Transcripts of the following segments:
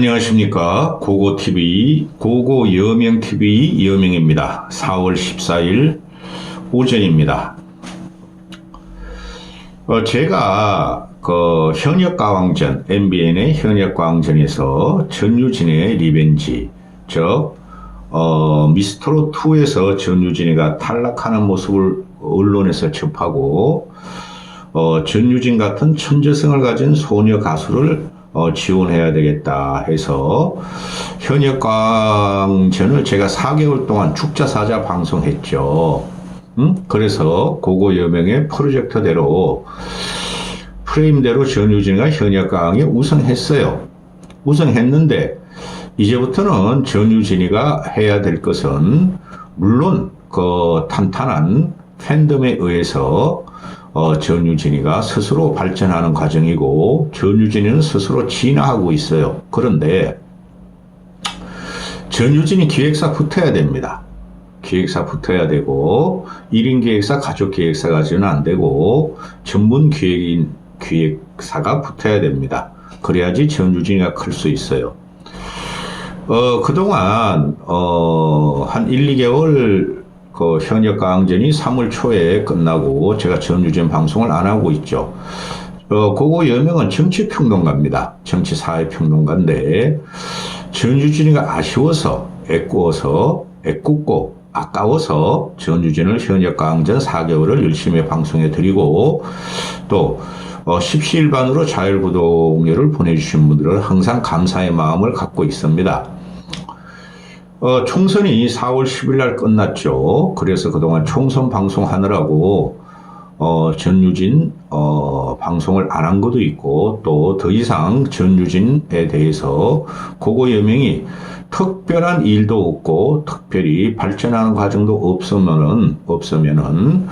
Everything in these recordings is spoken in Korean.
안녕하십니까. 고고TV, 고고여명TV 여명입니다. 4월 14일 오전입니다. 제가 현역가왕전, MBN의 현역가왕전에서 전유진의 리벤지, 즉 미스트롯2에서 전유진이가 탈락하는 모습을 언론에서 접하고 전유진 같은 천재성을 가진 소녀 가수를 지원해야 되겠다 해서 현역광전을 제가 4개월 동안 축자사자 방송했죠. 그래서 고고여명의 프로젝트대로 프레임대로 전유진과 현역광이 우승했어요. 우승했는데 이제부터는 전유진이가 해야 될 것은 물론 탄탄한 팬덤에 의해서 전유진이가 스스로 발전하는 과정이고 전유진이는 스스로 진화하고 있어요. 그런데 전유진이 기획사 붙어야 됩니다. 기획사 붙어야 되고 1인 기획사, 가족 기획사 가지고는 안 되고 전문 기획사가 붙어야 됩니다. 그래야지 전유진이가 클 수 있어요. 그동안 한 1, 2개월 현역가왕전이 3월 초에 끝나고 제가 전유진 방송을 안 하고 있죠. 고고여명은 정치평론가입니다. 정치사회평론가인데 전유진이가 아쉬워서 애꿎고 아까워서 전유진을 현역가왕전 4개월을 열심히 방송해 드리고 또 십시일반으로 자율구독료를 보내주신 분들을 항상 감사의 마음을 갖고 있습니다. 총선이 4월 10일 날 끝났죠. 그래서 그동안 총선 방송하느라고 전유진 방송을 안 한 것도 있고 또 더 이상 전유진에 대해서 고고여명이 특별한 일도 없고 특별히 발전하는 과정도 없으면은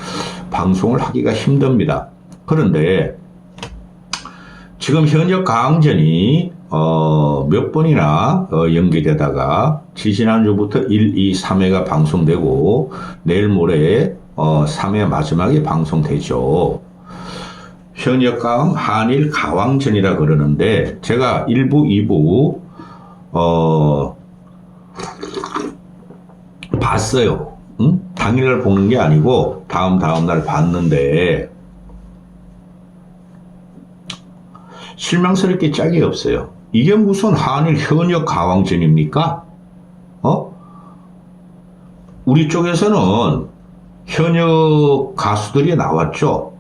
방송을 하기가 힘듭니다. 그런데 지금 현역가왕전이 몇 번이나 연기되다가 지지난주부터 1, 2, 3회가 방송되고 내일 모레 3회 마지막에 방송되죠. 현역가왕 한일 가왕전이라 그러는데 제가 1부, 2부 봤어요. 당일날 보는 게 아니고 다음날 봤는데 실망스럽게 짝이 없어요. 이게 무슨 한일 현역 가왕전입니까? 우리 쪽에서는 현역 가수들이 나왔죠.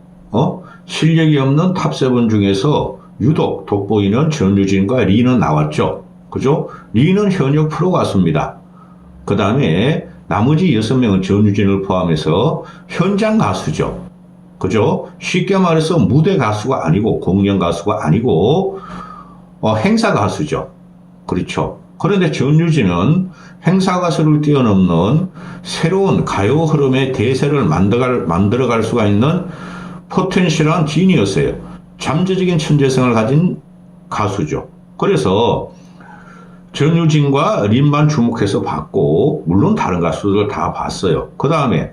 실력이 없는 탑7 중에서 유독 돋보이는 전유진과 리는 나왔죠. 그죠? 리는 현역 프로 가수입니다. 그 다음에 나머지 6명은 전유진을 포함해서 현장 가수죠. 그죠? 쉽게 말해서 무대 가수가 아니고 공연 가수가 아니고 행사 가수죠. 그렇죠. 그런데 전유진은 행사 가수를 뛰어넘는 새로운 가요 흐름의 대세를 만들어갈 수가 있는 포텐셜한 지니어스예요. 잠재적인 천재성을 가진 가수죠. 그래서 전유진과 린만 주목해서 봤고 물론 다른 가수들 다 봤어요. 그 다음에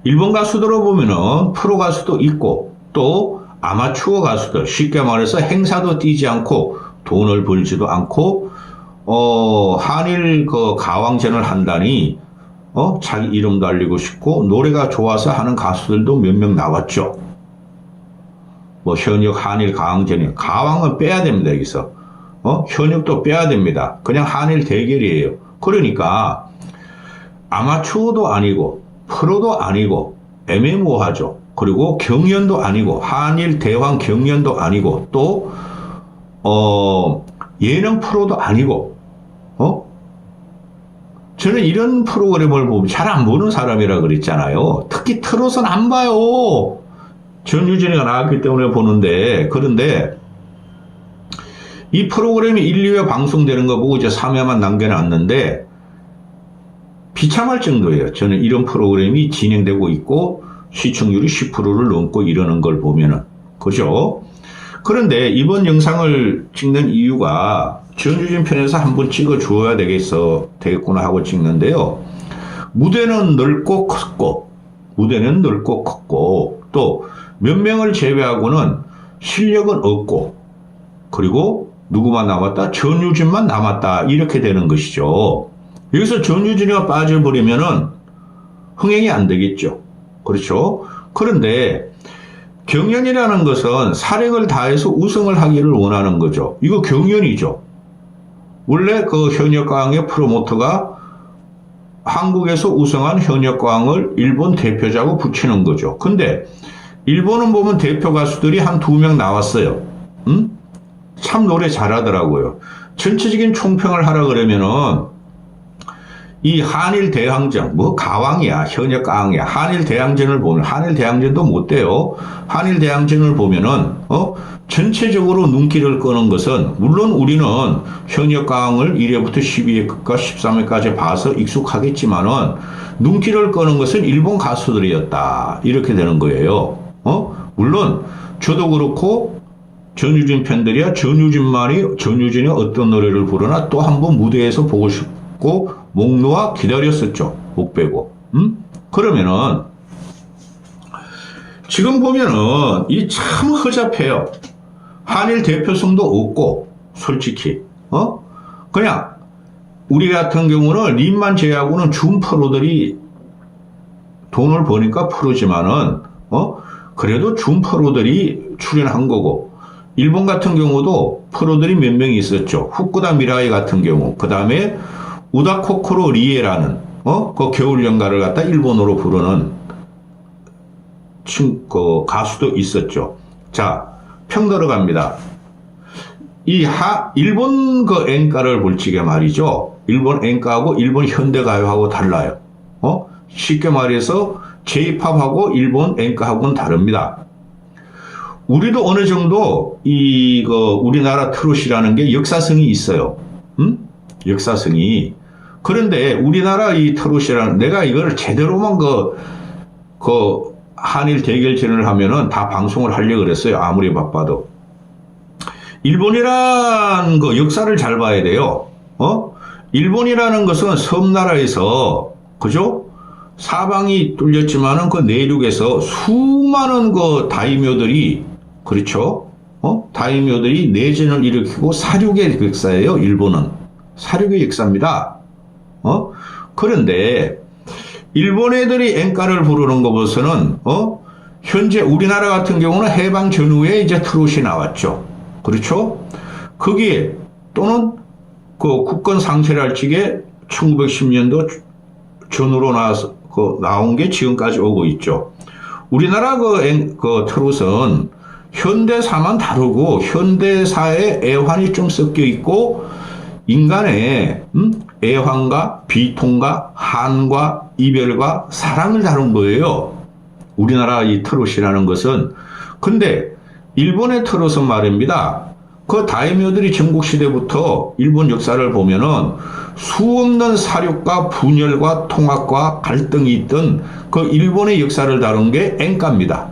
일본 가수들을 보면은 프로 가수도 있고 또 아마추어 가수들 쉽게 말해서 행사도 뛰지 않고 돈을 벌지도 않고 한일 가왕전을 한다니 자기 이름도 알리고 싶고 노래가 좋아서 하는 가수들도 몇 명 나왔죠. 현역 한일 가왕전이 가왕은 빼야 됩니다. 여기서 현역도 빼야 됩니다. 그냥 한일 대결이에요. 그러니까 아마추어도 아니고 프로도 아니고 애매모호하죠. 그리고 경연도 아니고 한일 대왕 경연도 아니고 또 예능 프로도 아니고 저는 이런 프로그램을 보면 잘 안 보는 사람이라 그랬잖아요. 특히 트롯은 안 봐요. 전유진이가 나왔기 때문에 보는데 그런데 이 프로그램이 1, 2회 방송되는 거 보고 이제 3회만 남겨놨는데 비참할 정도예요. 저는 이런 프로그램이 진행되고 있고 시청률이 10%를 넘고 이러는 걸 보면은. 그죠? 그런데 이번 영상을 찍는 이유가 전유진 편에서 한번 찍어줘야 되겠구나 하고 찍는데요. 무대는 넓고 컸고 또 몇 명을 제외하고는 실력은 없고 그리고 누구만 남았다? 전유진만 남았다. 이렇게 되는 것이죠. 여기서 전유진이가 빠져버리면은 흥행이 안 되겠죠. 그렇죠? 그런데 경연이라는 것은 사력을 다해서 우승을 하기를 원하는 거죠. 이거 경연이죠. 원래 그 현역가왕의 프로모터가 한국에서 우승한 현역가왕을 일본 대표자고 붙이는 거죠. 근데 일본은 보면 대표 가수들이 한 2명 나왔어요. 참 노래 잘하더라고요. 전체적인 총평을 하라 그러면은 이 한일 대항전, 뭐 가왕이야, 현역 가왕이야. 한일 대항전을 보면, 한일 대항전도 못 돼요. 한일 대항전을 보면은, 전체적으로 눈길을 끄는 것은, 물론 우리는 현역 가왕을 1회부터 12회과 13회까지 봐서 익숙하겠지만은, 눈길을 끄는 것은 일본 가수들이었다. 이렇게 되는 거예요. 물론, 저도 그렇고, 전유진 팬들이야 전유진이 어떤 노래를 부르나 또 한 번 무대에서 보고 싶고, 목 놓아 기다렸었죠. 목 빼고. 그러면은 지금 보면은 이 참 허접해요. 한일 대표성도 없고 솔직히 그냥 우리 같은 경우는 림만 제외하고는 준 프로들이 돈을 버니까 프로지만은 그래도 준 프로들이 출연한 거고 일본 같은 경우도 프로들이 몇 명 있었죠. 후쿠다 미라이 같은 경우 그 다음에 우다코코로 리에라는 그 겨울 연가를 갖다 일본어로 부르는 그 가수도 있었죠. 자, 평 들어갑니다. 일본 그 엔가를 볼 적에 말이죠. 일본 엔가하고 일본 현대가요하고 달라요. 쉽게 말해서 J-팝하고 일본 엔가하고는 다릅니다. 우리도 어느 정도 우리나라 트롯이라는 게 역사성이 있어요. 역사성이. 그런데 우리나라 이 트롯이라는 내가 이걸 제대로만 한일 대결전을 하면은 다 방송을 하려고 그랬어요. 아무리 바빠도. 일본이란 그 역사를 잘 봐야 돼요. 일본이라는 것은 섬나라에서 그죠? 사방이 뚫렸지만은 그 내륙에서 수많은 그 다이묘들이 그렇죠? 다이묘들이 내전을 일으키고 사륙의 역사예요. 일본은 사륙의 역사입니다. 그런데 일본 애들이 엔가를 부르는 것으로는 현재 우리나라 같은 경우는 해방 전후에 이제 트롯이 나왔죠. 그렇죠? 거기에 또는 그 국권 상실할 적에 1910년도 전후로 나온 게 지금까지 오고 있죠. 우리나라 그 트롯은 현대사만 다루고 현대사의 애환이 좀 섞여 있고 인간의 애환과 비통과 한과 이별과 사랑을 다룬 거예요. 우리나라 이 트롯이라는 것은. 근데 일본의 트롯은 말입니다. 그 다이묘들이 전국시대부터 일본 역사를 보면은 수없는 사륙과 분열과 통합과 갈등이 있던 그 일본의 역사를 다룬 게 엔가입니다.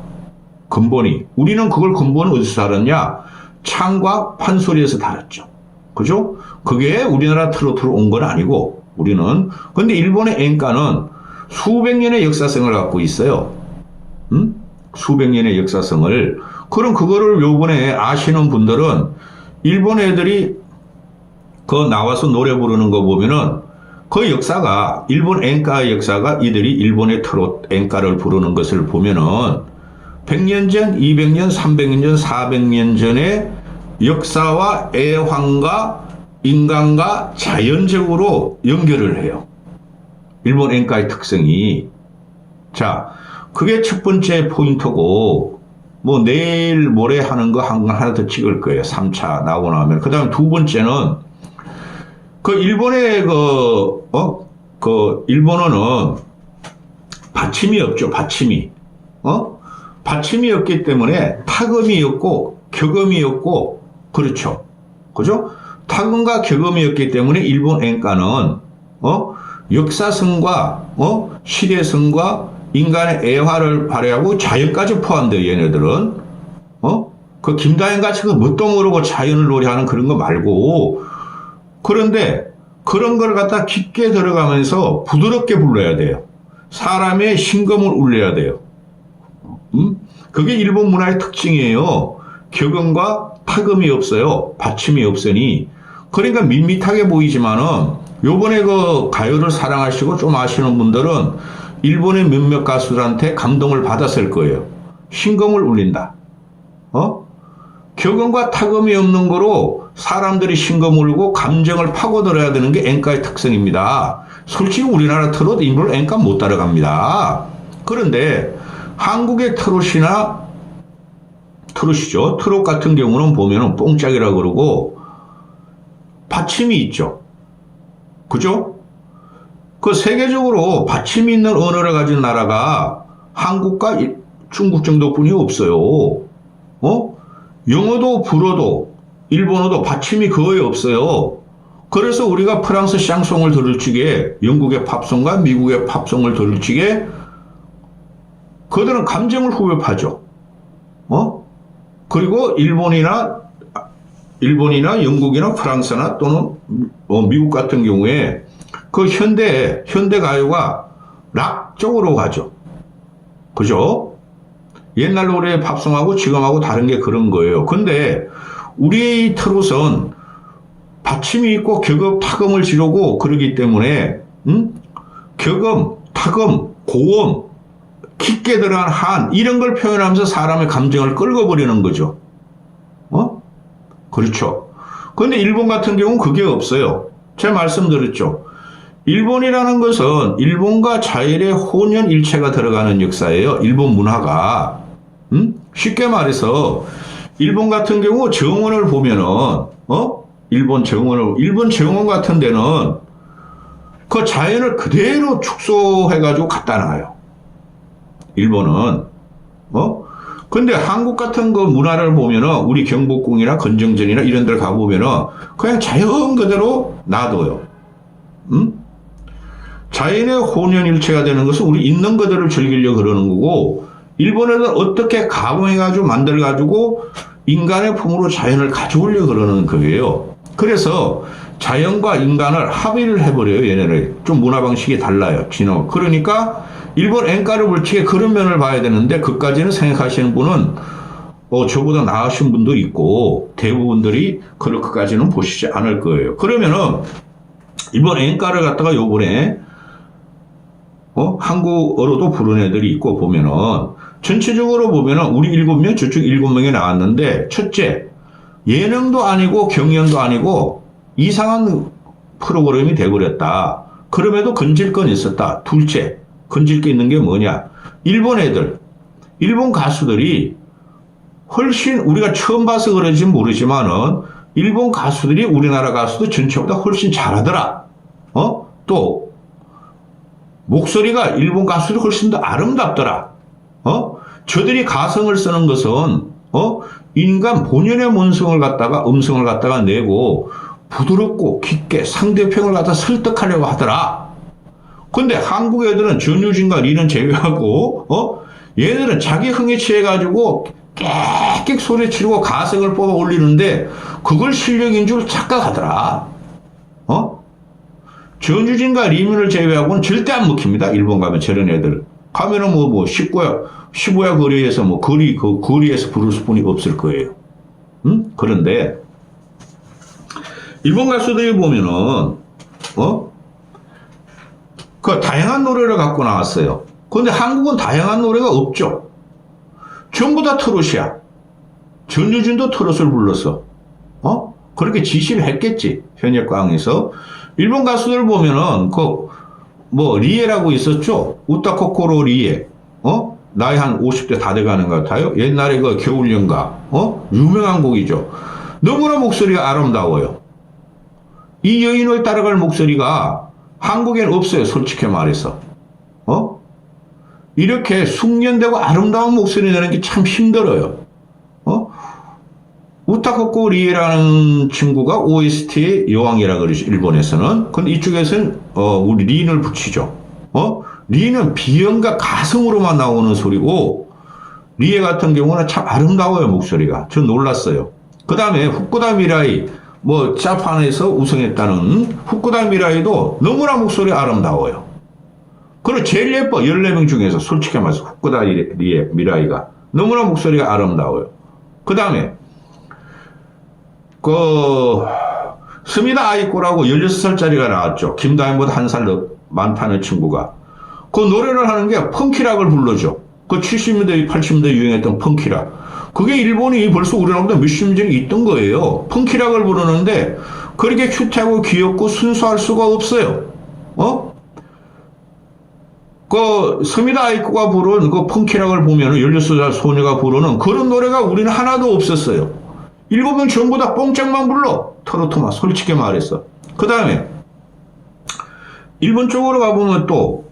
근본이. 우리는 그걸 근본을 어디서 다뤘냐? 창과 판소리에서 다뤘죠. 그죠? 그게 우리나라 트로트로 온 건 아니고 우리는. 근데 일본의 엔가는 수백 년의 역사성을 갖고 있어요. 수백 년의 역사성을. 그럼 그거를 요번에 아시는 분들은 일본 애들이 나와서 노래 부르는 거 보면은 그 역사가 일본 엔가의 역사가 이들이 일본의 트롯 엔가를 부르는 것을 보면은 100년 전, 200년, 300년 전, 400년 전의 역사와 애환과 인간과 자연적으로 연결을 해요. 일본 엔가의 특성이. 자, 그게 첫 번째 포인트고, 뭐 내일 모레 하는 거 하나 더 찍을 거예요. 3차 나오고 나면. 그 다음 두 번째는, 일본의 일본어는 받침이 없죠. 받침이. 받침이 없기 때문에 타금이 없고, 격음이 없고, 그렇죠. 그죠? 타금과 격음이 없기 때문에 일본 엔가는, 역사성과, 시대성과 인간의 애화를 발휘하고 자연까지 포함돼요, 얘네들은. 그 김다현 같이 그 뭣도 모르고 자연을 노래하는 그런 거 말고. 그런데 그런 걸 갖다 깊게 들어가면서 부드럽게 불러야 돼요. 사람의 심금을 울려야 돼요. 그게 일본 문화의 특징이에요. 격음과 타금이 없어요. 받침이 없으니. 그러니까 밋밋하게 보이지만은 요번에 그 가요를 사랑하시고 좀 아시는 분들은 일본의 몇몇 가수들한테 감동을 받았을 거예요. 신금을 울린다. 격음과 타금이 없는 거로 사람들이 신금 울고 감정을 파고들어야 되는 게 엔카의 특성입니다. 솔직히 우리나라 트롯 인물 엔카 못 따라갑니다. 그런데 한국의 트롯이죠. 트롯 같은 경우는 보면은 뽕짝이라 그러고 받침이 있죠. 그죠? 그 세계적으로 받침이 있는 언어를 가진 나라가 한국과 중국 정도뿐이 없어요. 영어도 불어도 일본어도 받침이 거의 없어요. 그래서 우리가 프랑스 샹송을 들을 적에 영국의 팝송과 미국의 팝송을 들을 적에 그들은 감정을 후벼파죠. 그리고 일본이나 영국이나 프랑스나 또는 미국 같은 경우에 그 현대 가요가 락 쪽으로 가죠. 그죠? 옛날 노래의 팝송하고 지금하고 다른 게 그런 거예요. 근데 우리 트롯은 받침이 있고 격음, 타금을 지르고 그러기 때문에 격음, 타금, 고음, 깊게 들어간 한 이런 걸 표현하면서 사람의 감정을 끌고 버리는 거죠. 그렇죠. 그런데 일본 같은 경우는 그게 없어요. 제가 말씀드렸죠. 일본이라는 것은 일본과 자일의 혼연일체가 들어가는 역사예요. 일본 문화가. 쉽게 말해서 일본 같은 경우 정원을 보면은 일본 정원 같은 데는 그 자연을 그대로 축소해가지고 갖다 놔요. 일본은 근데 한국 같은 그 문화를 보면은 우리 경복궁이나 건정전이나 이런 데를 가보면은 그냥 자연 그대로 놔둬요. 자연의 혼연일체가 되는 것은 우리 있는 그대로 즐기려고 그러는 거고, 일본에는 어떻게 가공해가지고 만들어가지고 인간의 품으로 자연을 가져오려고 그러는 거예요. 그래서 자연과 인간을 합의를 해버려요. 얘네를. 좀 문화방식이 달라요. 그러니까 일본 엔카를 불치게 그런 면을 봐야 되는데 그까지는 생각하시는 분은 저보다 나으신 분도 있고 대부분들이 그렇게까지는 보시지 않을 거예요. 그러면은 이번 엔카를 갖다가 요번에 한국어로도 부른 애들이 있고 보면은 전체적으로 보면은 우리 7명 저쪽 7명이 나왔는데, 첫째 예능도 아니고 경연도 아니고 이상한 프로그램이 돼버렸다. 그럼에도 건질 건 있었다. 둘째 건질 게 있는 게 뭐냐, 일본 가수들이 훨씬, 우리가 처음 봐서 그런지 모르지만은 일본 가수들이 우리나라 가수들 전체보다 훨씬 잘하더라. 또 목소리가 일본 가수들이 훨씬 더 아름답더라. 저들이 가성을 쓰는 것은 인간 본연의 음성을 갖다가 내고 부드럽고 깊게 상대편을 갖다 설득하려고 하더라. 근데 한국 애들은 전유진과 리는 제외하고 얘들은 자기 흥에 취해가지고 깨끗 소리치고 가성을 뽑아 올리는데 그걸 실력인 줄 착각하더라. 전유진과 리민을 제외하고는 절대 안 먹힙니다. 일본 가면 저런 애들. 가면은 시부야 거리에서 그 거리에서 부를 수뿐이 없을 거예요. 그런데 일본 가수들이 보면은 그 다양한 노래를 갖고 나왔어요. 그런데 한국은 다양한 노래가 없죠. 전부 다 트롯이야. 전유진도 트롯을 불렀어. 그렇게 지시를 했겠지. 현역광에서. 일본 가수들 보면은 리에라고 있었죠. 우타코코로 리에. 나이 한 50대 다 돼가는 것 같아요. 옛날에 그 겨울연가. 유명한 곡이죠. 너무나 목소리가 아름다워요. 이 여인을 따라갈 목소리가 한국엔 없어요. 솔직히 말해서. 이렇게 숙련되고 아름다운 목소리 내는 게 참 힘들어요. 우타코코 리에라는 친구가 OST의 여왕이라 그러죠. 일본에서는. 근데 이쪽에서는 우리 린을 붙이죠. 린은 비연과 가성으로만 나오는 소리고, 리에 같은 경우는 참 아름다워요. 목소리가. 전 놀랐어요. 그 다음에 후쿠다 미라이, 자판에서 우승했다는 후쿠다 미라이도 너무나 목소리 아름다워요. 그리고 제일 예뻐. 14명 중에서 솔직히 말해서 후쿠다 미라이가 너무나 목소리가 아름다워요. 그 다음에 스미다 아이코라고 16살짜리가 나왔죠. 김다현보다 한 살 많다는 친구가. 그 노래를 하는 게 펑키락을 불러줘. 그 70년대, 80년대 유행했던 펑키락. 그게 일본이 벌써 우리나라보다 몇십 년 전에 있던 거예요. 펑키락을 부르는데 그렇게 큐트하고 귀엽고 순수할 수가 없어요. 스미다 아이코가 부른 그 펑키락을 보면 16살 소녀가 부르는 그런 노래가 우리는 하나도 없었어요. 7명 전부 다 뽕짝만 불러. 트로트만 솔직히 말했어. 그 다음에 일본 쪽으로 가보면 또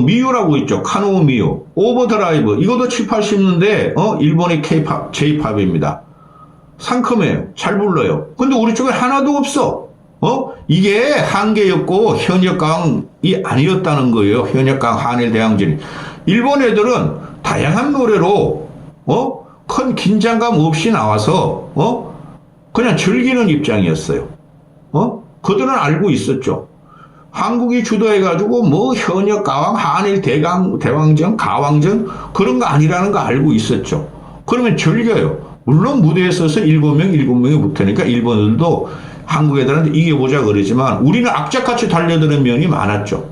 미유라고 있죠. 카노우 미유, 오버드라이브. 이것도 7, 80년대 일본의 K-팝, J-팝입니다. 상큼해요. 잘 불러요. 근데 우리 쪽에 하나도 없어. 이게 한계였고 현역강이 아니었다는 거예요. 현역강 한일대항전이. 일본 애들은 다양한 노래로 큰 긴장감 없이 나와서 그냥 즐기는 입장이었어요. 그들은 알고 있었죠. 한국이 주도해가지고 뭐 현역 가왕, 한일 대왕전, 가왕전 그런 거 아니라는 거 알고 있었죠. 그러면 즐겨요. 물론 무대에 서서 7명이 붙으니까 일본들도 한국 애들한테 이겨보자 그러지만 우리는 악착같이 달려드는 면이 많았죠.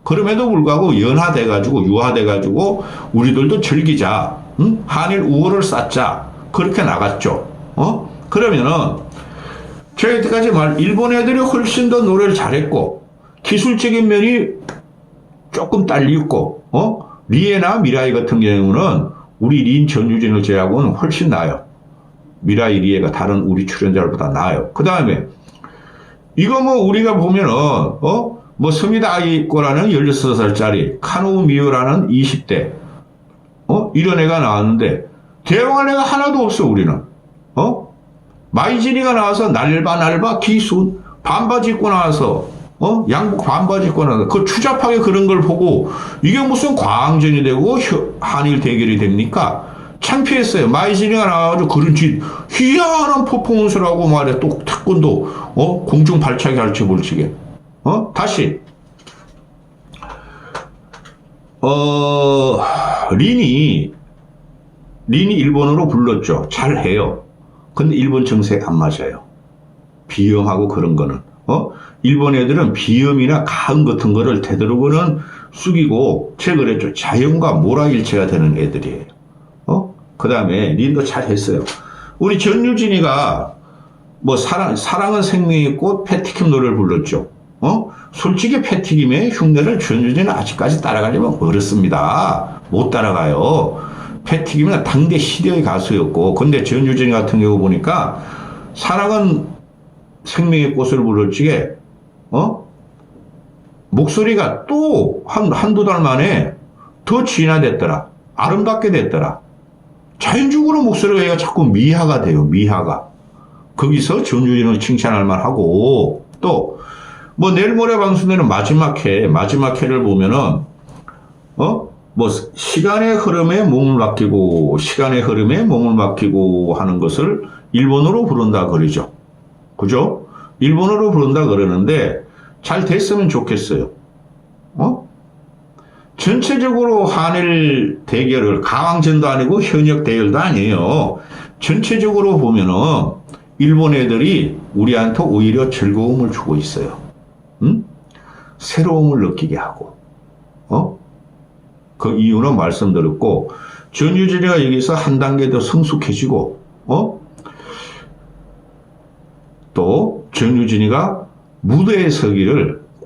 그럼에도 불구하고 연화돼가지고 유화돼가지고 우리들도 즐기자. 한일 우호를 쌓자. 그렇게 나갔죠. 그러면은 제가 이때까지 일본 애들이 훨씬 더 노래를 잘했고 기술적인 면이 조금 딸리고 리에나 미라이 같은 경우는 우리 린 전유진을 제외하고는 훨씬 나아요. 미라이 리에가 다른 우리 출연자들보다 나아요. 그 다음에 이거 뭐 우리가 보면은 뭐 스미다 아이코라는 16살짜리 카노우 미유라는 20대 이런 애가 나왔는데 대왕한 애가 하나도 없어. 우리는 마이진이가 나와서 날바 기순 반바지 입고 나와서 양복 반바지 입고 나와서 그 추잡하게 그런 걸 보고 이게 무슨 과항전이 되고 한일 대결이 됩니까? 창피했어요. 마이진이가 나와가지고 그런 희한한 퍼포먼스를 하고 말해. 또 태권도 공중 발차기 할지 몰지게. 다시 린이 일본어로 불렀죠. 잘해요. 근데 일본 정세에 안 맞아요. 비염하고 그런 거는. 일본 애들은 비염이나 가음 같은 거를 되도록은 숙이고, 제가 그랬죠. 자연과 몰아일체가 되는 애들이에요. 그 다음에 린도 잘했어요. 우리 전유진이가 뭐 사랑은 생명의 꽃 패티김 노래를 불렀죠. 솔직히 패티김의 흉내를 전유진은 아직까지 따라가려면 어렵습니다. 못 따라가요. 패티김은 당대 시대의 가수였고, 근데 전유진 같은 경우 보니까 사랑은 생명의 꽃을 부를 적에 목소리가 또 한두 달 만에 더 진화됐더라. 아름답게 됐더라. 자연적으로 목소리가 얘가 자꾸 미화가 돼요. 미화가. 거기서 전유진을 칭찬할 만하고, 또 뭐 내일 모레 방송되는 마지막 회를 보면은 뭐 시간의 흐름에 몸을 맡기고 하는 것을 일본어로 부른다 그러죠. 그죠? 일본어로 부른다 그러는데 잘 됐으면 좋겠어요. 전체적으로 한일 대결을 가왕전도 아니고 현역 대결도 아니에요. 전체적으로 보면은 일본 애들이 우리한테 오히려 즐거움을 주고 있어요. 새로움을 느끼게 하고. 그 이유는 말씀드렸고, 전유진이가 여기서 한 단계 더 성숙해지고, 또 전유진이가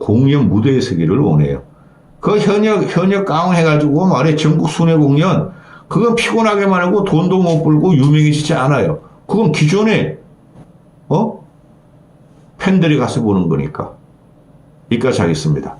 공연 무대에 서기를 원해요. 그 현역 강화해가지고 말해 전국 순회 공연, 그건 피곤하게만 하고 돈도 못 벌고 유명해지지 않아요. 그건 기존에 팬들이 가서 보는 거니까. 여기까지 하겠습니다.